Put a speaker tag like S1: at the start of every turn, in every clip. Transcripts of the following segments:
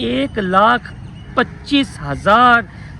S1: 1,25,000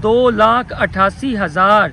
S1: 2,88,000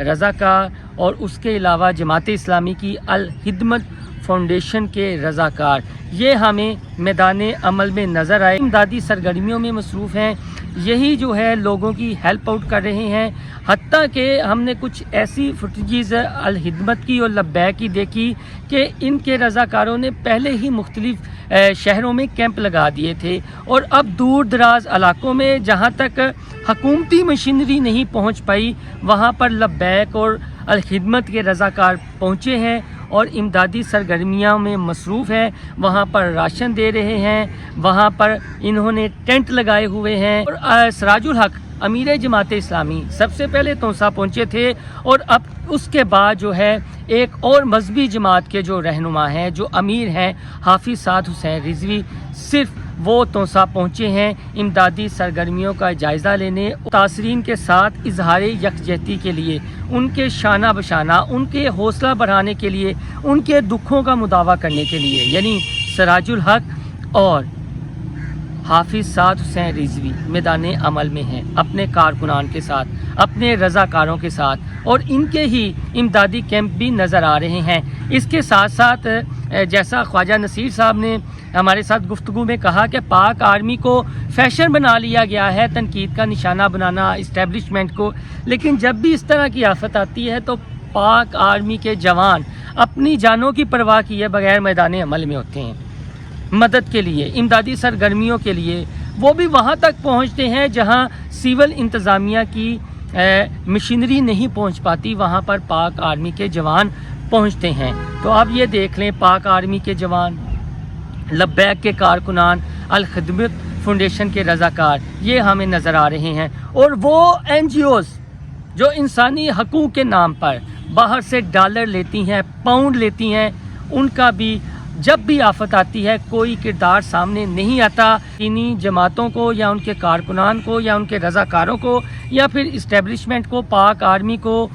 S1: رضاکار اور اس کے علاوہ جماعت اسلامی کی الخدمت فاؤنڈیشن کے رضاکار یہ ہمیں میدان عمل میں نظر آئے، امدادی سرگرمیوں میں مصروف ہیں، یہی جو ہے لوگوں کی ہیلپ آؤٹ کر رہے ہیں۔ حتیٰ کہ ہم نے کچھ ایسی فوٹیجز الخدمت کی اور لبیک کی دیکھی کہ ان کے رضاکاروں نے پہلے ہی مختلف شہروں میں کیمپ لگا دیے تھے، اور اب دور دراز علاقوں میں جہاں تک حکومتی مشینری نہیں پہنچ پائی وہاں پر لبیک اور الخدمت کے رضاکار پہنچے ہیں اور امدادی سرگرمیوں میں مصروف ہیں، وہاں پر راشن دے رہے ہیں، وہاں پر انہوں نے ٹینٹ لگائے ہوئے ہیں۔ اور سراج الحق امیر جماعت اسلامی سب سے پہلے توسا پہنچے تھے، اور اب اس کے بعد جو ہے ایک اور مذہبی جماعت کے جو رہنما ہیں، جو امیر ہیں، حافظ سعد حسین رضوی، صرف وہ توسا پہنچے ہیں امدادی سرگرمیوں کا جائزہ لینے، متاثرین کے ساتھ اظہار یکجہتی کے لیے، ان کے شانہ بشانہ، ان کے حوصلہ بڑھانے کے لیے، ان کے دکھوں کا مداوع کرنے کے لیے، یعنی سراج الحق اور حافظ سعد حسین رضوی میدان عمل میں ہیں اپنے کارکنان کے ساتھ، اپنے رضاکاروں کے ساتھ، اور ان کے ہی امدادی کیمپ بھی نظر آ رہے ہیں۔ اس کے ساتھ ساتھ جیسا خواجہ نصیر صاحب نے ہمارے ساتھ گفتگو میں کہا کہ پاک آرمی کو فیشن بنا لیا گیا ہے تنقید کا نشانہ بنانا اسٹیبلشمنٹ کو، لیکن جب بھی اس طرح کی آفت آتی ہے تو پاک آرمی کے جوان اپنی جانوں کی پرواہ کیے بغیر میدان عمل میں ہوتے ہیں، مدد کے لیے، امدادی سرگرمیوں کے لیے۔ وہ بھی وہاں تک پہنچتے ہیں جہاں سول انتظامیہ کی مشینری نہیں پہنچ پاتی، وہاں پر پاک آرمی کے جوان پہنچتے ہیں۔ تو اب یہ دیکھ لیں، پاک آرمی کے جوان، لبیک کے کارکنان، الخدمت فاؤنڈیشن کے رضاکار، یہ ہمیں نظر آ رہے ہیں۔ اور وہ این جی اوز جو انسانی حقوق کے نام پر باہر سے ڈالر لیتی ہیں، پاؤنڈ لیتی ہیں، ان کا بھی جب بھی آفت آتی ہے کوئی کردار سامنے نہیں آتا۔ دینی جماعتوں کو یا ان کے کارکنان کو یا ان کے رضاکاروں کو یا پھر اسٹیبلشمنٹ کو، پاک آرمی کو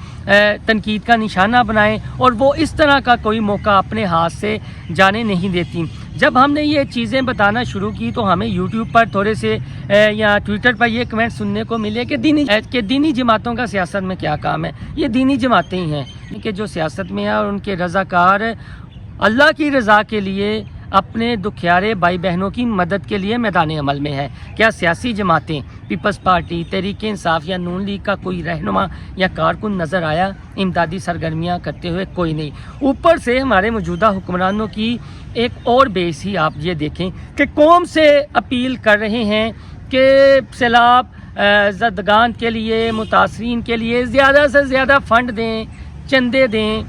S1: تنقید کا نشانہ بنائیں، اور وہ اس طرح کا کوئی موقع اپنے ہاتھ سے جانے نہیں دیتی۔ جب ہم نے یہ چیزیں بتانا شروع کی تو ہمیں یوٹیوب پر تھوڑے سے یا ٹویٹر پر یہ کمنٹ سننے کو ملے کہ دینی جماعتوں کا سیاست میں کیا کام ہے۔ یہ دینی جماعتیں ہی ہیں کہ جو سیاست میں ہیں، اور ان کے رضاکار اللہ کی رضا کے لیے اپنے دکھیارے بھائی بہنوں کی مدد کے لیے میدان عمل میں ہے۔ کیا سیاسی جماعتیں، پیپلز پارٹی، تحریک انصاف یا نون لیگ کا کوئی رہنما یا کارکن نظر آیا امدادی سرگرمیاں کرتے ہوئے؟ کوئی نہیں۔ اوپر سے ہمارے موجودہ حکمرانوں کی ایک اور بیس ہی آپ یہ دیکھیں کہ قوم سے اپیل کر رہے ہیں کہ سیلاب زدگان کے لیے، متاثرین کے لیے زیادہ سے زیادہ فنڈ دیں، چندے دیں۔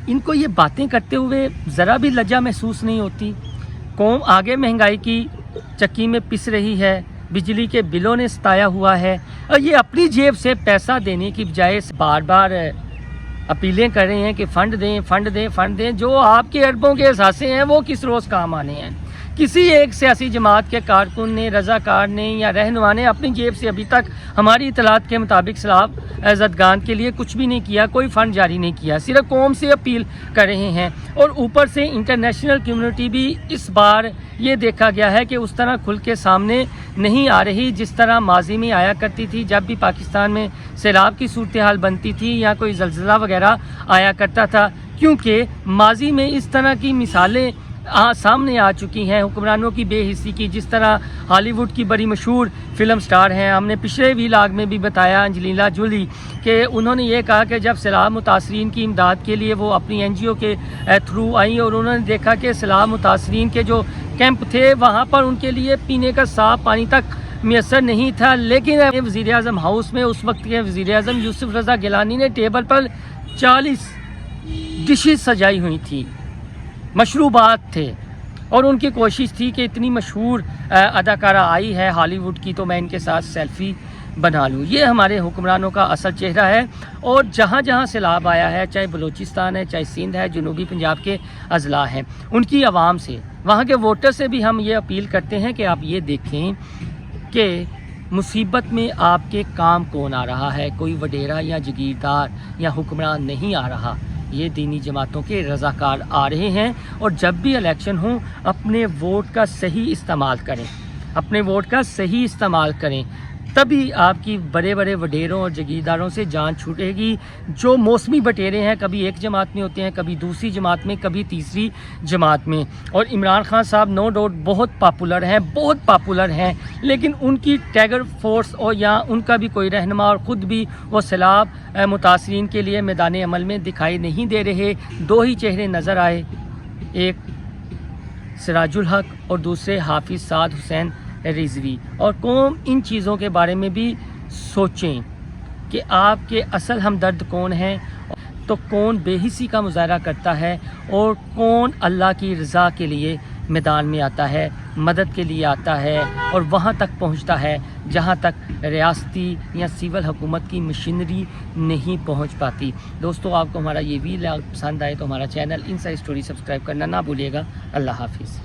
S1: ان کو یہ باتیں کرتے ہوئے ذرا بھی لجا محسوس نہیں ہوتی؟ قوم آگے مہنگائی کی چکی میں پس رہی ہے، بجلی کے بلوں نے ستایا ہوا ہے، اور یہ اپنی جیب سے پیسہ دینے کی بجائے بار بار اپیلیں کر رہے ہیں کہ فنڈ دیں، فنڈ دیں، فنڈ دیں۔ جو آپ کے اربوں کے اثاثے ہیں وہ کس روز کام آنے ہیں؟ کسی ایک سیاسی جماعت کے کارکن نے، رضاکار نے یا رہنما نے اپنی جیب سے ابھی تک ہماری اطلاعات کے مطابق سیلاب زدگان کے لیے کچھ بھی نہیں کیا، کوئی فنڈ جاری نہیں کیا، صرف قوم سے اپیل کر رہے ہیں۔ اور اوپر سے انٹرنیشنل کمیونٹی بھی اس بار یہ دیکھا گیا ہے کہ اس طرح کھل کے سامنے نہیں آ رہی جس طرح ماضی میں آیا کرتی تھی، جب بھی پاکستان میں سیلاب کی صورتحال بنتی تھی یا کوئی زلزلہ وغیرہ آیا کرتا تھا، کیونکہ ماضی میں اس طرح کی مثالیں سامنے آ چکی ہیں حکمرانوں کی بے حسی کی۔ جس طرح ہالی ووڈ کی بڑی مشہور فلم سٹار ہیں، ہم نے پچھلے ویلاگ میں بھی بتایا، انجلینا جولی، کہ انہوں نے یہ کہا کہ جب سیلاب متاثرین کی امداد کے لیے وہ اپنی این جی او کے تھرو آئیں اور انہوں نے دیکھا کہ سیلاب متاثرین کے جو کیمپ تھے وہاں پر ان کے لیے پینے کا صاف پانی تک میسر نہیں تھا، لیکن وزیر اعظم ہاؤس میں اس وقت کے وزیر اعظم یوسف رضا گیلانی نے ٹیبل پر 40 ڈشز سجائی ہوئی تھی، مشروبات تھے، اور ان کی کوشش تھی کہ اتنی مشہور اداکارہ آئی ہے ہالی ووڈ کی تو میں ان کے ساتھ سیلفی بنا لوں۔ یہ ہمارے حکمرانوں کا اصل چہرہ ہے۔ اور جہاں جہاں سیلاب آیا ہے، چاہے بلوچستان ہے، چاہے سندھ ہے، جنوبی پنجاب کے اضلاع ہیں، ان کی عوام سے، وہاں کے ووٹر سے بھی ہم یہ اپیل کرتے ہیں کہ آپ یہ دیکھیں کہ مصیبت میں آپ کے کام کون آ رہا ہے۔ کوئی وڈیرا یا جگیردار یا حکمران نہیں آ رہا، یہ دینی جماعتوں کے رضاکار آ رہے ہیں۔ اور جب بھی الیکشن ہوں اپنے ووٹ کا صحیح استعمال کریں، اپنے ووٹ کا صحیح استعمال کریں۔ تبھی آپ کی بڑے بڑے وڈیروں اور جگیرداروں سے جان چھوٹے گی. جو موسمی بٹیرے ہیں، کبھی ایک جماعت میں ہوتے ہیں، کبھی دوسری جماعت میں، کبھی تیسری جماعت میں. اور عمران خان صاحب نو ڈاؤٹ بہت پاپولر ہیں، لیکن ان کی ٹیگر فورس اور یا ان کا بھی کوئی رہنما اور خود بھی وہ سیلاب متاثرین کے لیے میدان عمل میں دکھائی نہیں دے رہے. دو ہی چہرے نظر آئے، ایک سراج الحق اور دوسرے حافظ سعد حسین رضوی. اور قوم ان چیزوں کے بارے میں بھی سوچیں کہ آپ کے اصل ہمدرد کون ہیں، تو کون بے حسی کا مظاہرہ کرتا ہے اور کون اللہ کی رضا کے لیے میدان میں آتا ہے، مدد کے لیے آتا ہے اور وہاں تک پہنچتا ہے جہاں تک ریاستی یا سول حکومت کی مشینری نہیں پہنچ پاتی. دوستو، آپ کو ہمارا یہ ویڈیو پسند آئے تو ہمارا چینل انسائیڈ اسٹوری سبسکرائب کرنا نہ بھولیے گا. اللہ حافظ.